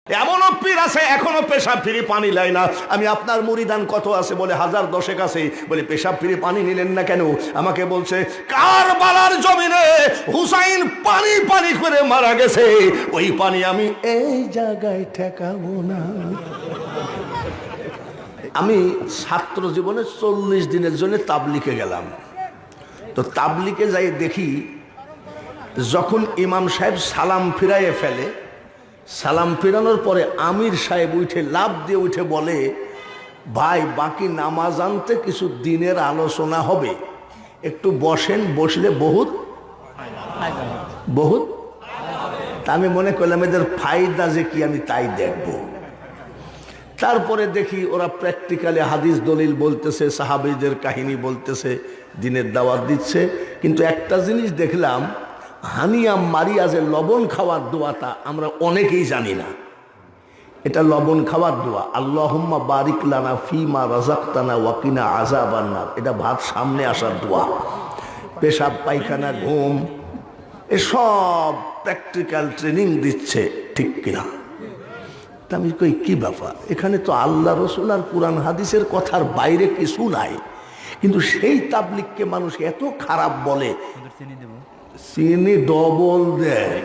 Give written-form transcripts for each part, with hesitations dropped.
এমনও পীর আছে এখনো পেশাব ফিরে পানি লাই না। আমি আপনার মুরিদান কত আছে বলে 1010 আছে, বলে পেশাব ফিরে পানি নিলেন না কেন? আমাকে বলছে কারবালার জমিনে হুসাইন পানি পানি করে মারা গেছে, ওই পানি আমি এই জায়গায় ঠেকাবো না। আমি ছাত্র জীবনে 40 দিনের জন্য তাবলিগে গেলাম। তো তাবলিগে যাই দেখি যখন ইমাম সাহেব সালাম ফিরাইয়ে ফেলে, সালাম ফিরানোর পরে আমির সাহেব উঠে লাফ দিয়ে উঠে বলে, ভাই বাকি নামাজ আনতে কিছু দিনের আলোচনা হবে, একটু বসেন, বসলে বহুত বহুত। তা আমি মনে করলাম এদের ফায়দা যে কি আমি তাই দেখব। তারপরে দেখি ওরা প্র্যাকটিক্যালি হাদিস দলিল বলতেছে, সাহাবীদের কাহিনী বলতেছে, দিনের দাওয়াত দিচ্ছে। কিন্তু একটা জিনিস দেখলাম, হানিয়া মারিয়াজের লবণ খাওয়ার দোয়াটা আমরা অনেকেই জানি না। এটা লবণ খাওয়ার দোয়া, আল্লাহুম্মা বারিক লানা ফিমা রাযাকতানা ওয়াকিনা আযাবান নার। এটা ভাত সামনে আসার দোয়া। পেশাব পায়খানা ঘুম এসব প্র্যাকটিক্যাল ট্রেনিং দিচ্ছে, ঠিক কিনা? তা আমি কই কি ব্যাপার, এখানে তো আল্লাহ রসুল আর কুরআন হাদিসের কথার বাইরে কিছু নাই, কিন্তু সেই তাবলিগকে মানুষ এত খারাপ বলে, চিনি ডবল দেয়।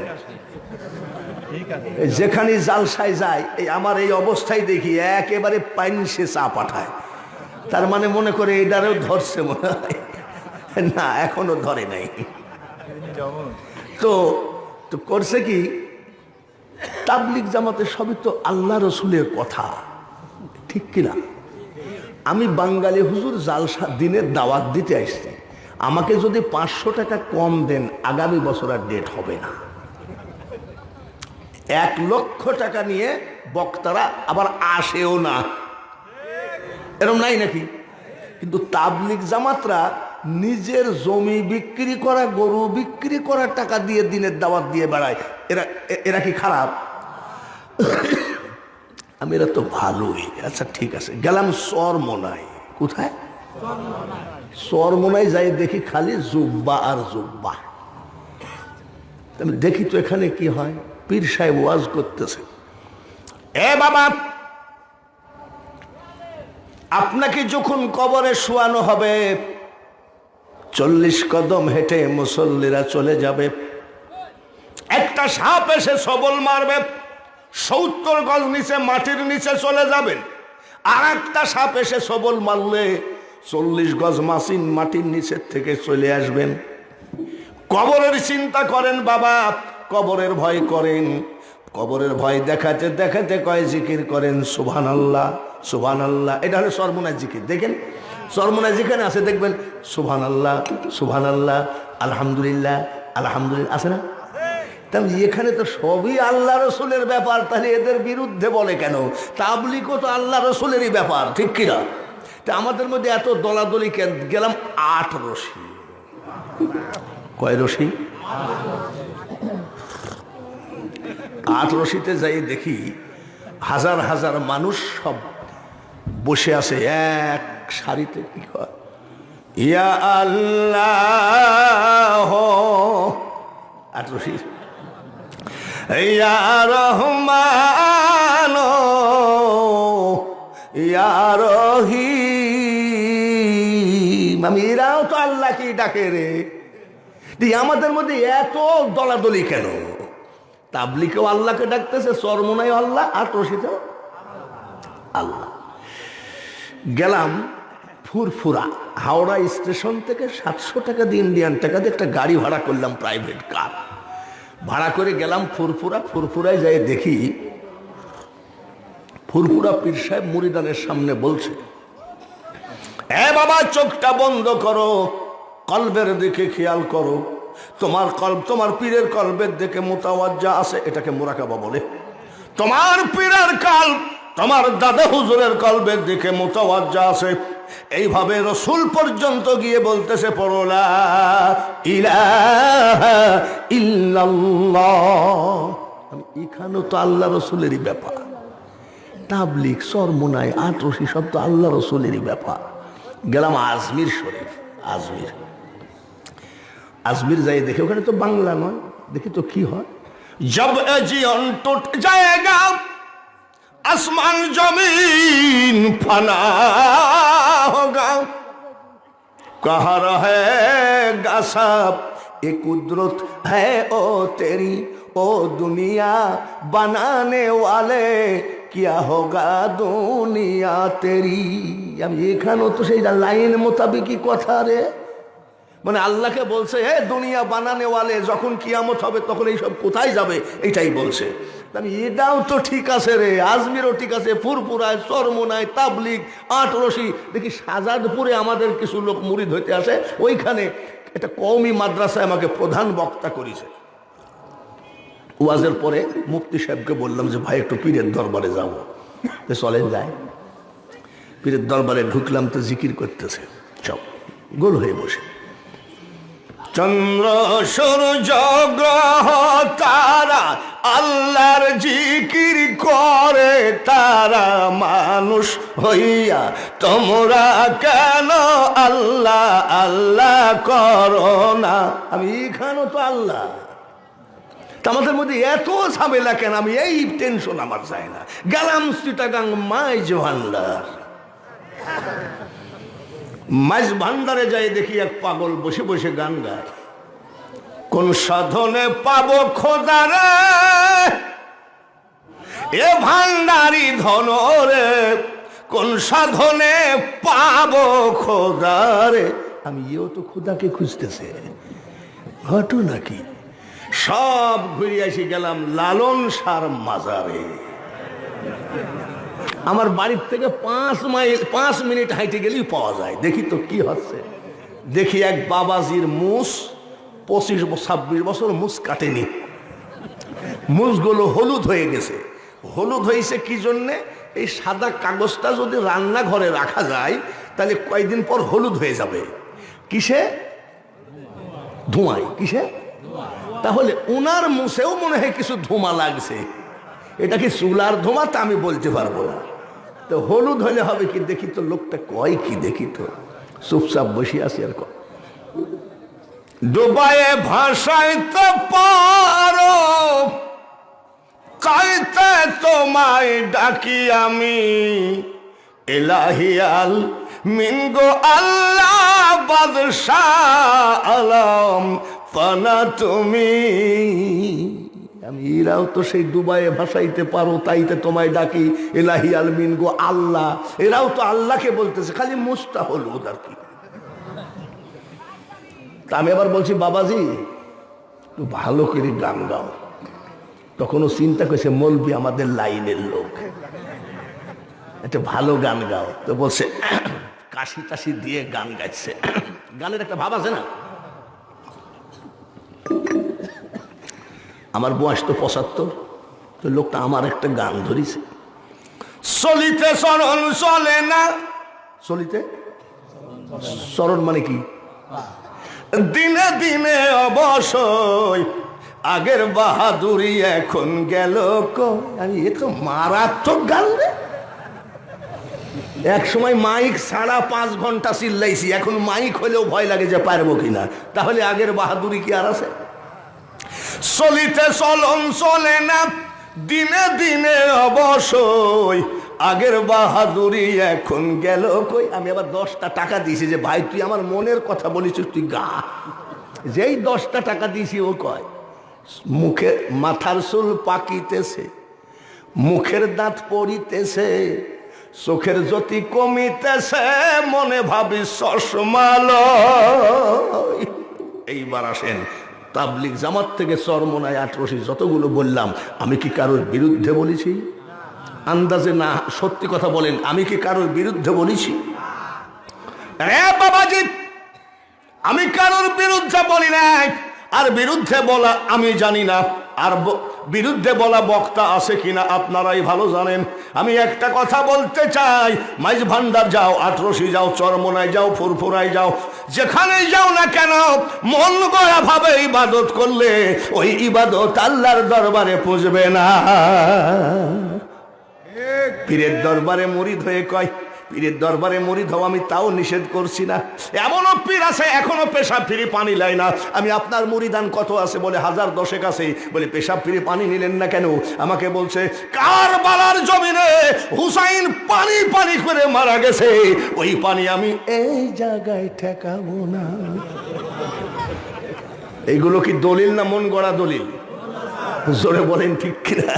যেখানে জালসায় যায়, এই আমার এই অবস্থায় দেখি একেবারে পাইনসে চা পাঠায়। তার মানে মনে করে এটারেও ধরছে মনে হয়, না এখনো ধরে নাই। তো করছে কি, তাবলিগ জামাতে সবই তো আল্লাহ রসুলের কথা, ঠিক কিনা? আমি বাঙালি হুজুর জালসা দিনের দাওয়াত দিতে আসছি, আমাকে যদি 500 টাকা কম দেন আগামী বছর আর ডেট হবে না। 1 লক্ষ টাকা নিয়ে বক্তারা আবার আসেও না, এরকম নাই নাকি? কিন্তু তাবলিগ জামাতরা নিজের জমি বিক্রি করা, গরু বিক্রি করার টাকা দিয়ে দিনের দাওয়াত দিয়ে বেড়ায়। এরা কি খারাপ? আমি এরা তো ভালোই। আচ্ছা ঠিক আছে, গেলাম চরমোনাই। কোথায়? চরমোনাই যাই দেখি খালি জুব্বা আর জুব্বা। আমি দেখি তো এখানে কি হয়, পীর সাহেব ওয়াজ করতেছে, এ বাবা আপনাকে যখন কবরে শোয়ানো হবে 40 কদম হেঁটে মুসল্লিরা চলে যাবে, একটা সাপ এসে সবল মারবে, 70 গজ নিচে মাটির নিচে চলে যাবেন। আর একটা সাপ এসে সবল মারলে 40 গজ মাটির নিচের থেকে চলে আসবেন। কবরের চিন্তা করেন বাবা, কবরের ভয় করেন। কবরের ভয় দেখাতে দেখাতে কয় জিকির করেন সুবহানাল্লাহ সুবহানাল্লাহ। এটা হলো সরমুনায় জিকির। দেখেন সরমুনায় যেখানে আছে দেখবেন সুবহানাল্লাহ সুবহানাল্লাহ, আলহামদুলিল্লাহ আলহামদুলিল্লাহ, আছে না? তাহলে এখানে তো সবই আল্লাহ রসুলের ব্যাপার, তাহলে এদের বিরুদ্ধে বলে কেন? তাবলিগও তো আল্লাহ রসুলেরই ব্যাপার, ঠিক কিনা? তা আমাদের মধ্যে এত দলাদলি কেন? গেলাম 8 রশি। কয় রশি? 8 রশিতে যাই দেখি হাজার হাজার মানুষ সব বসে আছে এক সারিতে। কি কয়? ইয়া আল্লাহ 8 রশি, ইয়া রহমান ইয়া রহিম। আমি এরাও তো আল্লাহকে ডাকে রে। আমাদের মধ্যে এত দলাদলি কেন? তাবলিগেও আল্লাহকে ডাকতেছে, চরমোনাই আল্লাহ, 8 রশিতেও আল্লাহ। গেলাম ফুরফুরা, হাওড়া স্টেশন থেকে 700 টাকা দিয়ে, ইন্ডিয়ান টাকা দিয়ে একটা গাড়ি ভাড়া করলাম, প্রাইভেট কার ভাড়া করে গেলাম ফুরফুরা। ফুরফুরায় যাই দেখি ফুরফুরা পীর সাহেব মুরিদানের সামনে বলছে, এ বাবা চোখটা বন্ধ করো, কলবের দিকে খেয়াল করো, তোমার কলব তোমার পীরের কলবের দিকে মুতাওয়াজ্জা আছে, এটাকে মুরাকাবা বলে। তোমার পীরের কলব তোমার দাদা হুজুরের কলবের দিকে মুতাওয়াজ্জা আছে। এইভাবে রসুল পর্যন্ত গিয়ে বলতেছে, পড়ো লা ইলাহা ইল্লাল্লাহ। এখানেও তো আল্লাহ রসুলেরই ব্যাপার। তাবলিগ, চরমোনাই, 8 রশি সব তো আল্লাহ রসুলেরই ব্যাপার। গেলাম আজমির শরীফ। আজমির যাই দেখি ওখানে তো বাংলা নয়, দেখি তো কি হয়। জব এ জীবন টুট জায়েগা आसमान जमीन फना होगा, कहाँ रहे गसब ये कुदरत है ओ तेरी, ओ दुनिया बनाने वाले क्या होगा दुनिया तेरी। আমি এখানেও তো সেই লাইন মোতাবেকই কথা রে, মানে আল্লাহকে বলছে হে দুনিয়া বানানে ওয়ালে, যখন কিয়ামত হবে তখন এইসব কোথায় যাবে এটাই বলছে। আমি এটাও তো ঠিক আছে রে, আজমিরও ঠিক আছে, ফুরফুরায়, চরমোনায়, তাবলিগ, আটরশি, দেখি শাহজাদপুরে আমাদের কিছু লোক মুরিদ হইতে আসে, ওইখানে একটা কওমি মাদ্রাসায় আমাকে প্রধান বক্তা করেছে। ওয়াজের পরে মুফতি সাহেবকে বললাম যে ভাই একটু পীরের দরবারে যাবো, তো চলেন যায়। পীরের দরবারে ঢুকলাম তো জিকির করতেছে সব গোল হয়ে বসে, চন্দ্র সূর্য গ্রহ তারা আল্লাহর জিকির করে তারা, মানুষ হইয়া তোমরা কেন আল্লাহ আল্লাহ করো না। আমি এখানেও তো আল্লাহ, আমাদের মধ্যে এত ঝামেলা কেন? আমি এই টেনশন আমার চাই না। গেলাম চিটাগাং মাইজ ভান্ডার, মাইজ ভান্ডারে যাই দেখি এক পাগল বসে বসে গান গায়, কোন সাধনে পাবো খোদারে এ ভান্ডারি ধনরে, কোন সাধনে পাবো খোদারে। আমি এও তো খোদাকে খুঁজতেছে, ঘটনা কি? সব ঘুরে এসে গেলাম লালন শাহর মাজারে। আমার বাড়ির থেকে 5 মিনিট হাইটে গেলেই পাওয়া যায়। দেখি তো কি হচ্ছে, দেখি এক বাবাজির মুস 25-26 বছর মুস কাটেনি, মুসগুলো হলুদ হয়ে গেছে। হলুদ হয়েছে কি জন্যে? এই সাদা কাগজটা যদি রান্নাঘরে রাখা যায় তাহলে কয়েকদিন পর হলুদ হয়ে যাবে। কিসে? ধোঁয়ায়। কিসে? তাহলে উনার মুছেও মনে হয় কিছু ধোঁয়া লাগছে। এটা কি চুলার ধোঁয়া তা আমি বলতে পারবো না। তো হলুদ হলে হবে কি? দেখি তো লোকটা কয় কি, দেখি তো। চুপচাপ বসে আছি আর কয়, ডুবায়ে ভাসাইতে পারো চাইতে তোমায় ডাকি আমি, ইলাহিয়াল মিনগো আল্লাহ বাদশাহ আলম ফানা তুমি। আমি এরাও তো সেই ডুবায়ে ভাসাইতে পারো তাইতে তোমায় ডাকি, ইলাহি আলমিন গো আল্লাহ। এরাও তো আল্লাহকে বলতেছে, খালি মুস্তা হলুদ আর কি। তা আমি আবার বলছি বাবাজি একটু ভালো করে গান গাও। তখনও চিন্তা করছে মৌলবি আমাদের লাইনের লোক, একটা ভালো গান গাও। তো বলছে কাশি টাশি দিয়ে গান গাইছে। গানের একটা ভাব আছে না? আমার বয়স তো 75, তো লোকটা আমার একটা গান ধরিছে, চলিতে চরণ চলে না। চলিতে চরণ মানে কি? দিনে দিনে অবশ্যই আগের বাহাদুরি এখন গেল কই। আমি এ তো মারাত্মক গান রে। এক সময় মাইক ছাড়া 5 ঘন্টা চিল্লাইছি, এখন মাইক হলেও ভয় লাগে যে পারবো কিনা। তাহলে আগের বাহাদুরি কি আর আছে? চলিতে চলন চলে না, দিনে দিনে অবশ্যই আগের বাহাদুরি এখন গেল কই। আমি আবার 10টা টাকা দিয়েছি যে ভাই তুই আমার মনের কথা বলিস, তুই গা। যেই 10টা টাকা দিয়েছি ও কয় মুখে মাথার চুল পাকিতেছে, মুখের দাঁত পড়িতেছে, চোখের জ্যোতি কমিতেছে, মনে ভাবি চশমালো। এইবার আসেন তাবলিগ জামাত থেকে চরমোনায় 18 যতগুলো বললাম, আমি কি কারোর বিরুদ্ধে বলেছি? আন্দাজে না, সত্যি কথা বলেন, আমি কি কারোর বিরুদ্ধে বলেছি? রে বাবাজি, আমি কারোর বিরুদ্ধে বলি নাই। আর বিরুদ্ধে বলা আমি জানি না, আর বিরুদ্ধে বলা বক্তা আছে কিনা আপনারাই ভালো জানেন। আমি একটা কথা বলতে চাই, মাইজ ভান্ডার যাও, 18 যাও, চরমোনায় যাও, ফুরফুরায় যাও, যেখানেই যাও না কেন, মন গড়া ভাবে ইবাদত করলে ওই ইবাদত আল্লাহর দরবারে পুজবে না। পীরের দরবারে মুরিদ হয়ে কয়, পীরের দরবারে মুরিদ হও, আমি তাও নিষেধ করছি না। এমনও পীর আছে এখনো পেশাব ফিরে পানি লাই না। আমি আপনার মুরিদান কত আছে বলে 1000 10 আছে, বলে পেশাব ফিরে পানি নিলেন না কেন? আমাকে বলছে কারবালার জমিনে হুসাইন পানি পানি করে মারা গেছে, ওই পানি আমি এই জায়গায় ঠেকাবো না। এইগুলো কি দলিল না মন গড়া দলিল? জোরে বলেন ঠিক কিনা?